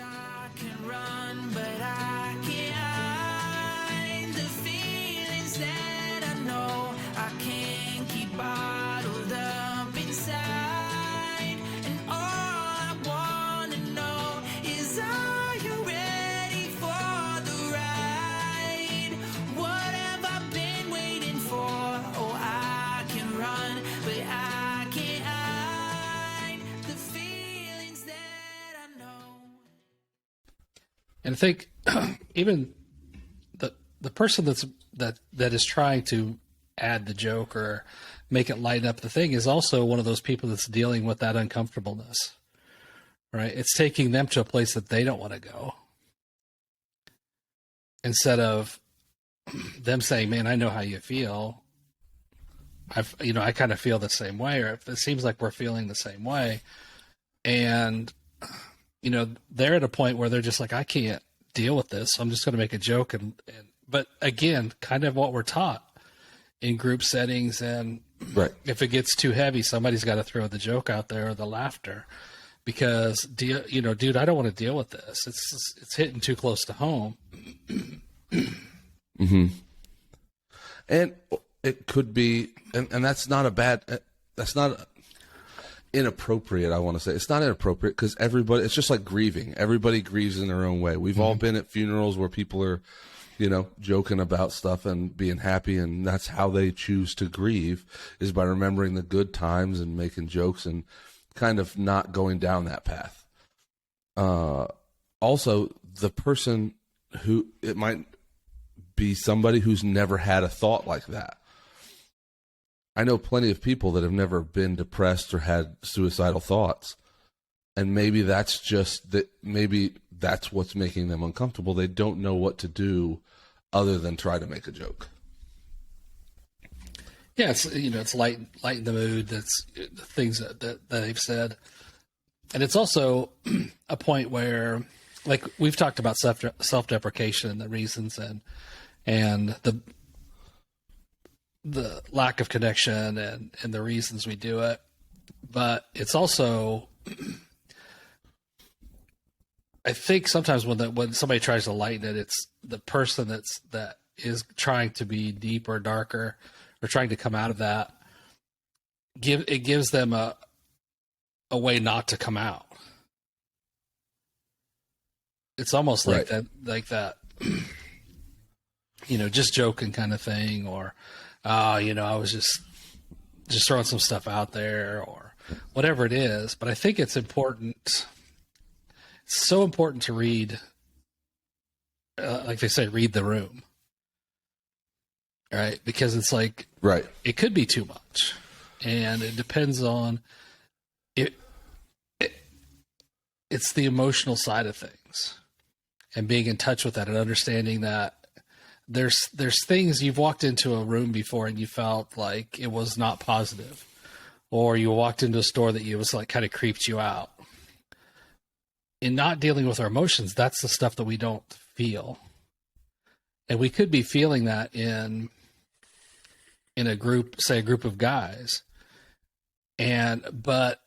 I can run, but I can't hide the feelings that I know I can't keep bottled up inside. And all I wanna know is, are you ready for the ride? What have I been waiting for? Oh, I can run, but I can't hide the feelings that I know. And I think even the person that is trying to add the joke or make it lighten up the thing is also one of those people that's dealing with that uncomfortableness, right? It's taking them to a place that they don't want to go, instead of them saying, "Man, I know how you feel. I kind of feel the same way," or it seems like we're feeling the same way, and they're at a point where they're just like, I can't deal with this. So I'm just going to make a joke. But again, kind of what we're taught in group settings. And Right. if it gets too heavy, somebody's got to throw the joke out there or the laughter, because dude, I don't want to deal with this. It's hitting too close to home. Mm-hmm. And it could be, and that's not a bad, that's not inappropriate. I want to say it's not inappropriate, because it's just like grieving. Everybody grieves in their own way. We've all been at funerals where people are, joking about stuff and being happy, and that's how they choose to grieve, is by remembering the good times and making jokes and kind of not going down that path. Also, the person who, it might be somebody who's never had a thought like that. I know plenty of people that have never been depressed or had suicidal thoughts. And maybe that's just that. Maybe that's what's making them uncomfortable. They don't know what to do other than try to make a joke. Yeah, it's lighten the mood. That's the things that they've said, and it's also a point where, like, we've talked about self-deprecation and the reasons and the lack of connection and the reasons we do it, but it's also, I think sometimes when somebody tries to lighten it, it's the person that is trying to be deeper or darker, or trying to come out of that. It gives them a way not to come out. It's almost like that, just joking kind of thing, or I was just throwing some stuff out there, or whatever it is. But I think it's important. It's so important to read, like they say, read the room, right? Because it's like, right, it could be too much, and it depends on it. It's the emotional side of things, and being in touch with that, and understanding that there's things you've walked into a room before and you felt like it was not positive, or you walked into a store that you was like kind of creeped you out. In not dealing with our emotions, that's the stuff that we don't feel. And we could be feeling that in a group, say a group of guys. But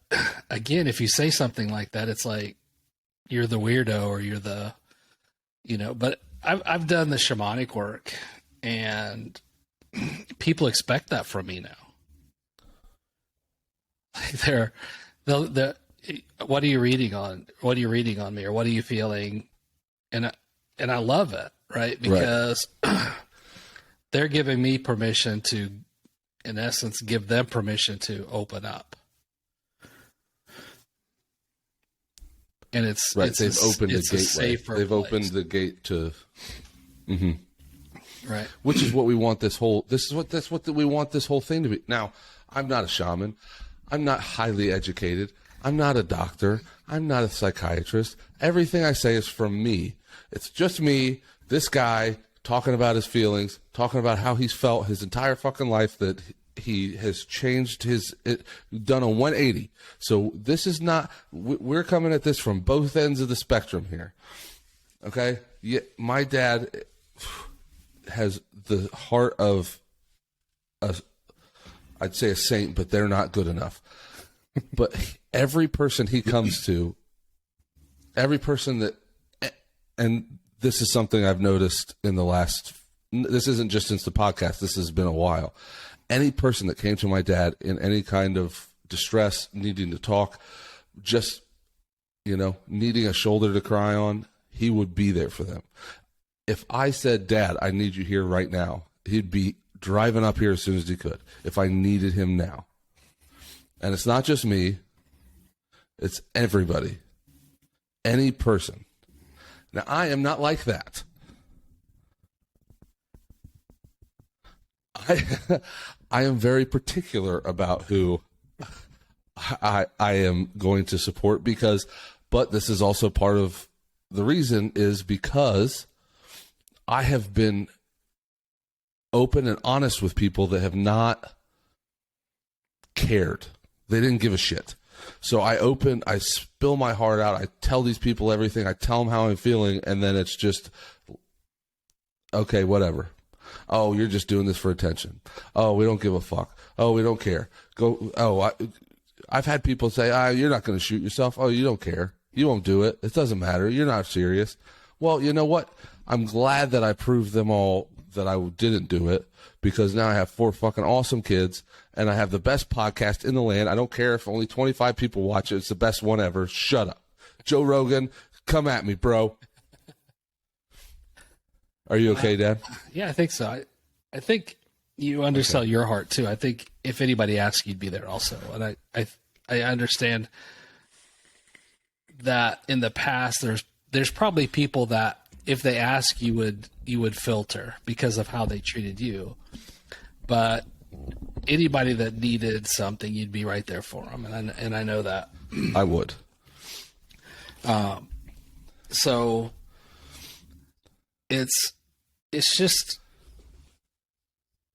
again, if you say something like that, it's like you're the weirdo, or you're the, but I've done the shamanic work, and people expect that from me now. They're what are you reading on? What are you reading on me, or what are you feeling? And I love it, right? Because they're giving me permission to, in essence, give them permission to open up. And it's right. They've opened the gateway. They've opened the gate to, right. Which is what we want this whole. That's what we want this whole thing to be. Now, I'm not a shaman. I'm not highly educated. I'm not a doctor. I'm not a psychiatrist. Everything I say is from me. It's just me, this guy, talking about his feelings, talking about how he's felt his entire fucking life, that he has changed done a 180. So this is not, we're coming at this from both ends of the spectrum here. Okay? Yeah, my dad has the heart of I'd say a saint, but they're not good enough. But every person he comes to every person that, and this is something I've noticed in the last, this isn't just since the podcast, this has been a while. Any person that came to my dad in any kind of distress, needing to talk, just, needing a shoulder to cry on, he would be there for them. If I said, Dad, I need you here right now, he'd be driving up here as soon as he could if I needed him now. And it's not just me, it's everybody, any person. Now, I am not like that. I am very particular about who I am going to support but this is also part of the reason is because I have been open and honest with people that have not cared. They didn't give a shit. So I spill my heart out. I tell these people everything. I tell them how I'm feeling. And then it's just, okay, whatever. Oh, you're just doing this for attention. Oh, we don't give a fuck. Oh, we don't care. I've had people say, you're not going to shoot yourself. Oh, you don't care. You won't do it. It doesn't matter. You're not serious. Well, you know what? I'm glad that I proved them all that I didn't do it, because now I have 4 fucking awesome kids and I have the best podcast in the land. I don't care if only 25 people watch it. It's the best one ever. Shut up. Joe Rogan, come at me, bro. Are you okay, Dad? Yeah, I think so. I think you undersell your heart too. I think if anybody asks, you'd be there also. And I understand that in the past there's probably people that if they ask you would filter because of how they treated you. But anybody that needed something, you'd be right there for them, and I know that. I would. So it's just,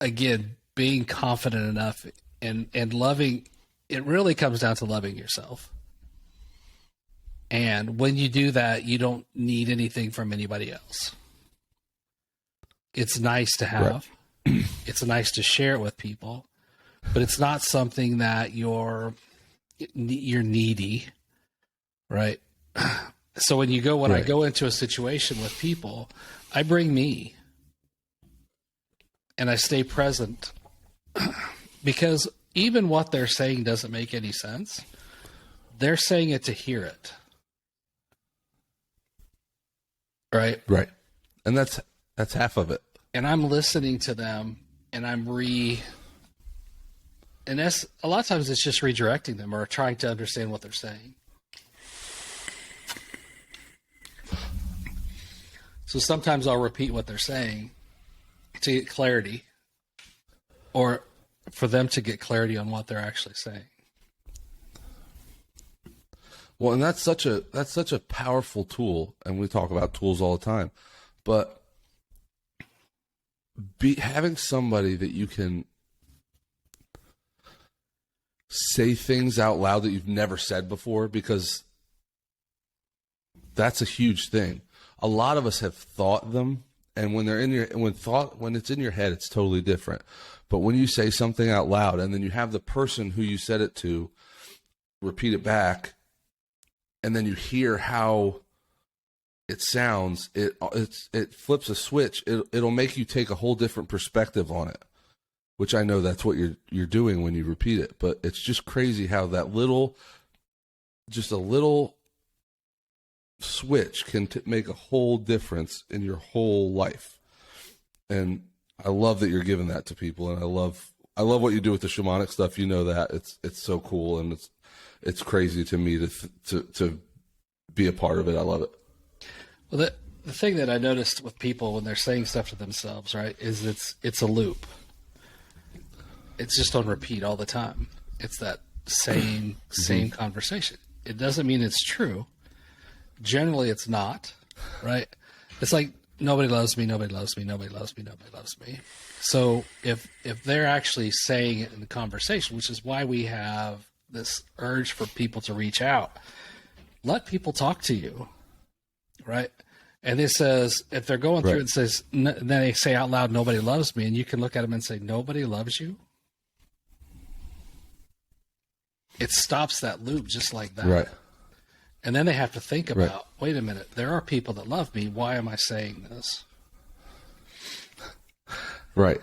again, being confident enough and loving. It really comes down to loving yourself. And when you do that, you don't need anything from anybody else. It's nice to have. Right. It's nice to share it with people, but it's not something that you're needy, right? So when I go into a situation with people, I bring me and I stay present, because even what they're saying doesn't make any sense. They're saying it to hear it. Right. Right. And that's half of it. And I'm listening to them and and that's a lot of times it's just redirecting them or trying to understand what they're saying. So sometimes I'll repeat what they're saying to get clarity, or for them to get clarity on what they're actually saying. Well, and that's such a powerful tool, and we talk about tools all the time. But having somebody that you can say things out loud that you've never said before, because that's a huge thing. A lot of us have thought them, and when it's in your head, it's totally different. But when you say something out loud, and then you have the person who you said it to repeat it back, and then you hear how it sounds, it flips a switch. It'll make you take a whole different perspective on it, which I know that's what you're doing when you repeat it. But it's just crazy how that just a little switch can make a whole difference in your whole life. And I love that you're giving that to people, and I love what you do with the shamanic stuff. You know that it's so cool, and it's crazy to me to be a part of it. I love it. Well, the thing that I noticed with people when they're saying stuff to themselves, right, is it's a loop. It's just on repeat all the time. It's that same conversation. It doesn't mean it's true. Generally, it's not, right? It's like, nobody loves me, nobody loves me, nobody loves me, nobody loves me. So if they're actually saying it in the conversation, which is why we have this urge for people to reach out, let people talk to you, right? And it says, if they're going through it, says, then they say out loud, nobody loves me, and you can look at them and say, nobody loves you? It stops that loop just like that. Right. And then they have to think about, wait a minute, there are people that love me. Why am I saying this? Right.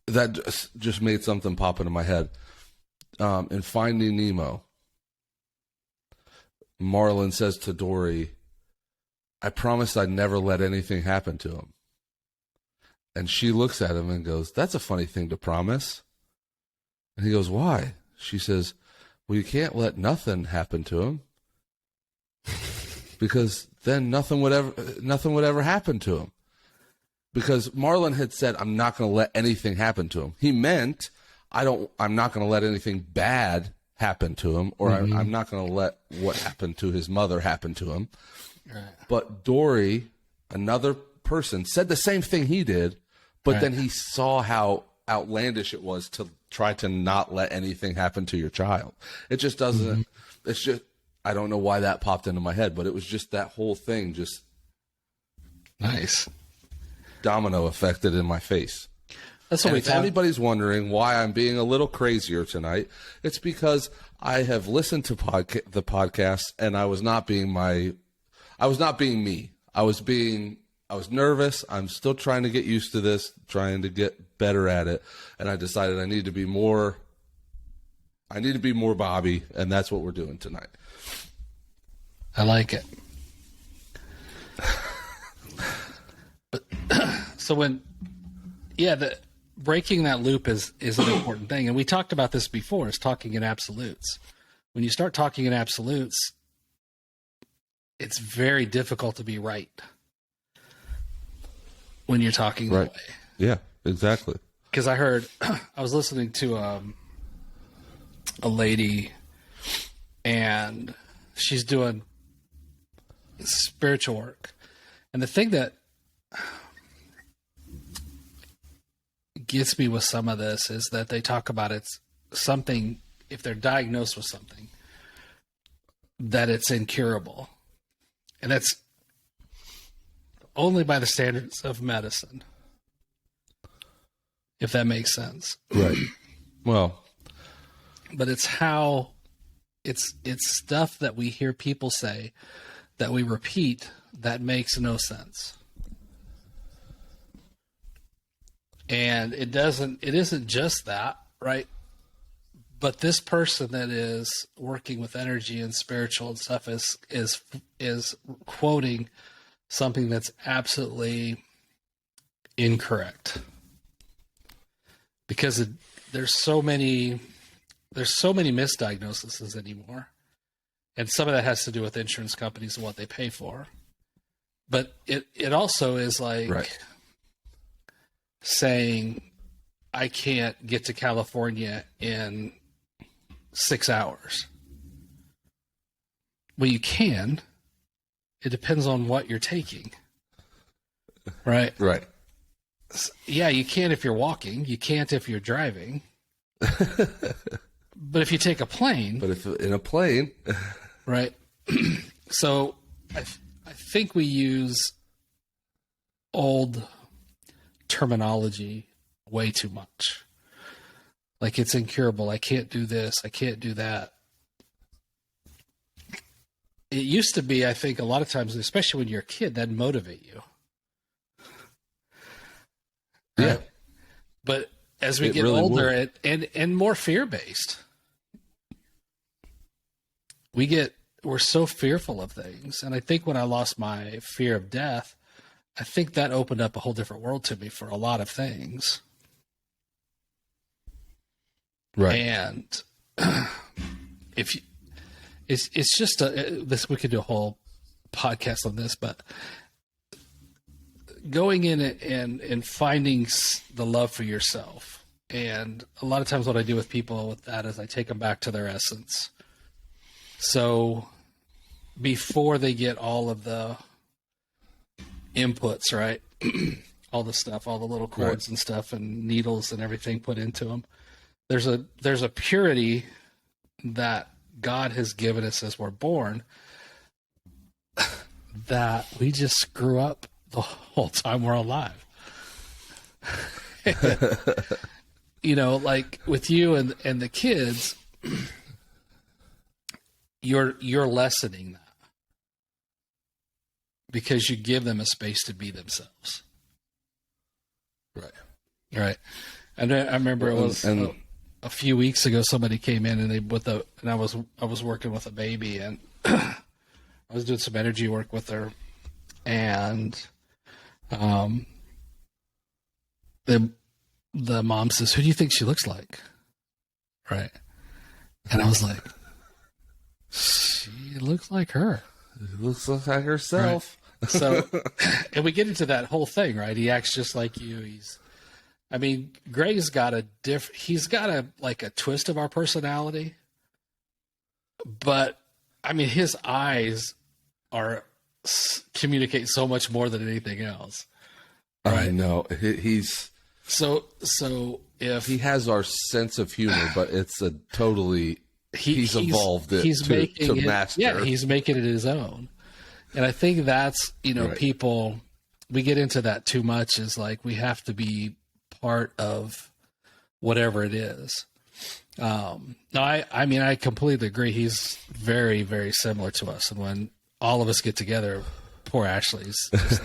That just made something pop into my head. In Finding Nemo, Marlin says to Dory, I promised I'd never let anything happen to him. And she looks at him and goes, that's a funny thing to promise. And he goes, why? She says, well, you can't let nothing happen to him because then nothing would ever happen to him. Because Marlin had said, I'm not going to let anything happen to him. He meant, I'm not going to let anything bad happen to him, or I'm not going to let what happened to his mother happen to him. Right. But Dory, another person, said the same thing he did, but then he saw how outlandish it was to try to not let anything happen to your child. It just doesn't, it's just, I don't know why that popped into my head, but it was just that whole thing just nice domino affected in my face. That's what if anybody's wondering why I'm being a little crazier tonight, it's because I have listened to the podcast and I was not being me. I was nervous. I'm still trying to get used to this, trying to get better at it. And I decided I need to be more Bobby. And that's what we're doing tonight. I like it. So breaking that loop is an important thing. And we talked about this before, is talking in absolutes. When you start talking in absolutes, it's very difficult to be right when you're talking that way. Yeah, exactly. Because I was listening to a lady, and she's doing spiritual work. And the thing that gets me with some of this is that they talk about it's something, if they're diagnosed with something, that it's incurable. And that's only by the standards of medicine, if that makes sense. Right. Well, but it's stuff that we hear people say that we repeat that makes no sense. And it isn't just that, right? But this person that is working with energy and spiritual and stuff is quoting something that's absolutely incorrect. Because there's so many misdiagnoses anymore. And some of that has to do with insurance companies and what they pay for. But it also is like saying, I can't get to California in 6 hours. Well, you can. It depends on what you're taking. Right? Right. Yeah, you can if you're walking. You can't if you're driving. But if you take a plane... But if in a plane... Right? So I think we use old terminology way too much. Like, it's incurable. I can't do this. I can't do that. It used to be, I think, a lot of times, especially when you're a kid, that'd motivate you. Right? Yeah. But as we get really older and more fear-based, we're so fearful of things. And I think when I lost my fear of death, I think that opened up a whole different world to me for a lot of things. Right. And it's just we could do a whole podcast on this, but going in and finding the love for yourself. And a lot of times what I do with people with that is I take them back to their essence. So before they get all of the inputs, right? All the stuff, all the little cords and stuff and needles and everything put into them. There's a purity that God has given us as we're born that we just screw up the whole time we're alive. You know, like with you and the kids, you're lessening that because you give them a space to be themselves. Right. Right. And I remember it was a few weeks ago, somebody came in and I was working with a baby, and I was doing some energy work with her, and the mom says, "Who do you think she looks like?" Right. And I was like, "She looks like her." It looks like herself. Right. So, and we get into that whole thing, right? He acts just like you. Gray's got he's got a twist of our personality, but his eyes communicate so much more than anything else. Right? I know. He's so if he has our sense of humor, but it's a totally he's evolved it to master. Yeah, he's making it his own. And I think that's, right. People, we get into that too much, is like we have to be part of whatever it is. No, I completely agree. He's very, very similar to us. And when all of us get together, poor Ashley's just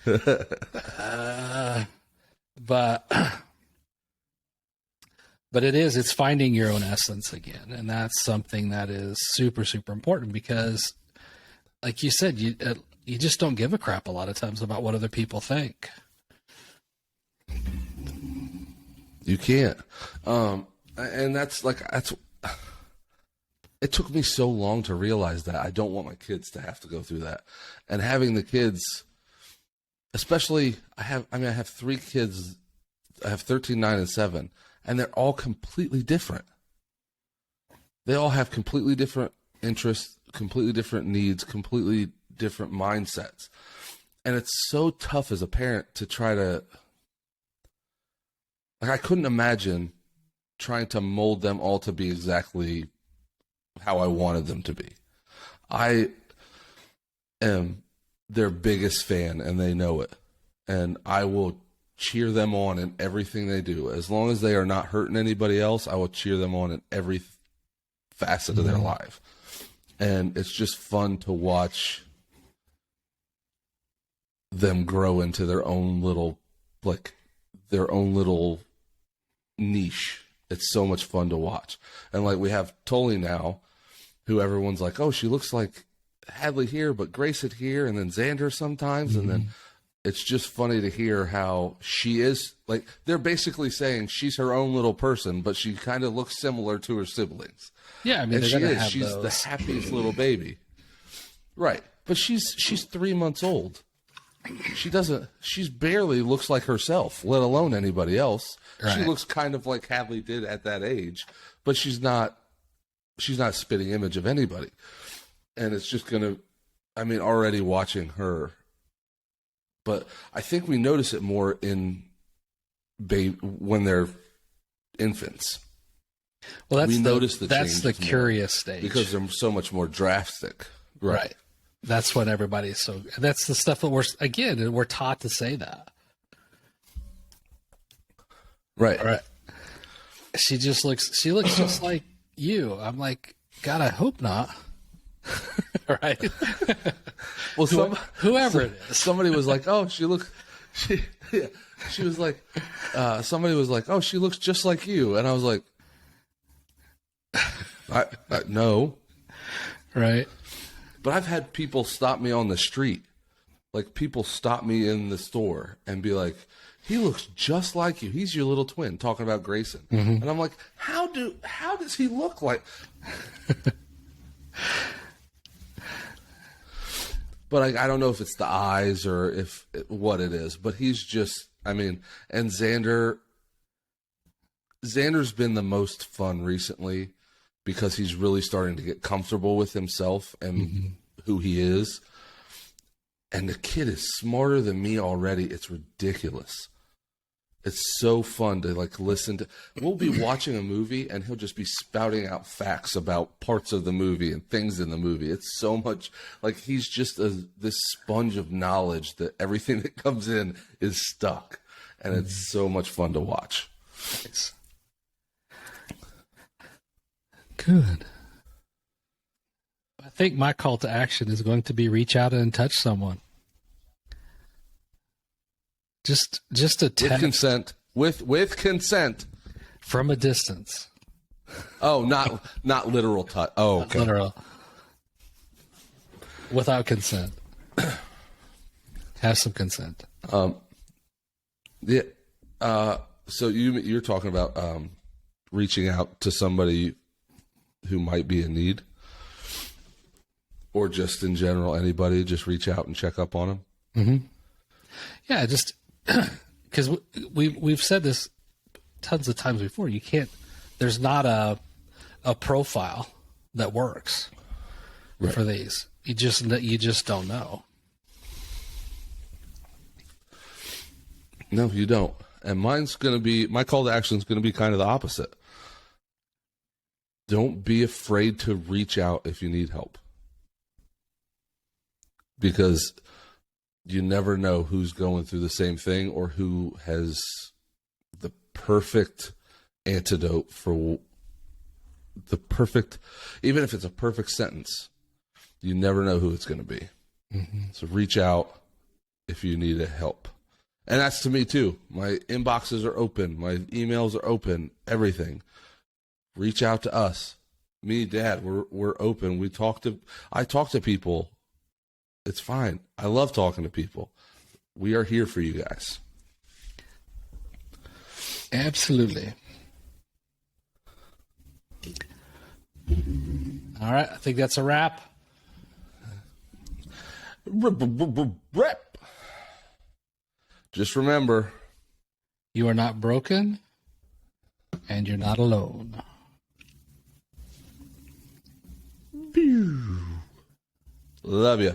like, but it's finding your own essence again. And that's something that is super, super important because, like you said, you just don't give a crap a lot of times about what other people think. You can't. And that's it took me so long to realize that. I don't want my kids to have to go through that. And having the kids, especially, I have 3 kids. I have 13, 9, and 7, and they're all completely different. They all have completely different interests, completely different needs, completely different mindsets. And it's so tough as a parent to try to, I couldn't imagine trying to mold them all to be exactly how I wanted them to be. I am their biggest fan, and they know it. And I will cheer them on in everything they do. As long as they are not hurting anybody else, I will cheer them on in every facet of their life. And it's just fun to watch them grow into their own little niche. It's so much fun to watch. And like we have Tully now, who everyone's like, oh, she looks like Hadley here, but Grayson here, and then Xander sometimes. And then it's just funny to hear how she is, like, they're basically saying she's her own little person, but she kind of looks similar to her siblings. Yeah, and she is. She's the happiest little baby. Right. But she's 3 months old. She's barely looks like herself, let alone anybody else. Right. She looks kind of like Hadley did at that age, but she's not a spitting image of anybody. And it's just already watching her. But I think we notice it more in when they're infants. Well, that's the curious stage, because they're so much more drastic. Right. That's when everybody's that's the stuff that we're taught to say that. Right. She looks just like you. I'm like, God, I hope not. Right. Well, whoever it is. Somebody was like, oh, she was like, somebody was like, oh, she looks just like you. And I was like, no. Right. But I've had people stop me on the street. Like, people stop me in the store and be like, he looks just like you. He's your little twin, talking about Grayson. Mm-hmm. And I'm like, how does he look like? But I don't know if it's the eyes or what it is. But he's just, and Xander's been the most fun recently because he's really starting to get comfortable with himself and who he is. And the kid is smarter than me already. It's ridiculous. It's so fun to listen to. We'll be watching a movie and he'll just be spouting out facts about parts of the movie and things in the movie. It's so much he's just this sponge of knowledge that everything that comes in is stuck. And it's so much fun to watch. Nice. Good. I think my call to action is going to be reach out and touch someone. Just a With text consent. With consent. from a distance. Oh, not literal touch. Oh, okay. Literal. Without consent. Have some consent. Yeah. So you're talking about reaching out to somebody who might be in need, or just in general, anybody. Just reach out and check up on them. Yeah, just because we've said this tons of times before. You can't. There's not a profile that works for these. You just don't know. No, you don't. And my call to action is going to be kind of the opposite. Don't be afraid to reach out if you need help. Because you never know who's going through the same thing or who has the perfect antidote for even if it's a perfect sentence, you never know who it's going to be. So reach out if you need help. And that's to me too. My inboxes are open. My emails are open. Everything. Reach out to us. Me, Dad, we're open. I talk to people. It's fine. I love talking to people. We are here for you guys. Absolutely. All right, I think that's a wrap. Rep. Just remember, You are not broken, and you're not alone. love you.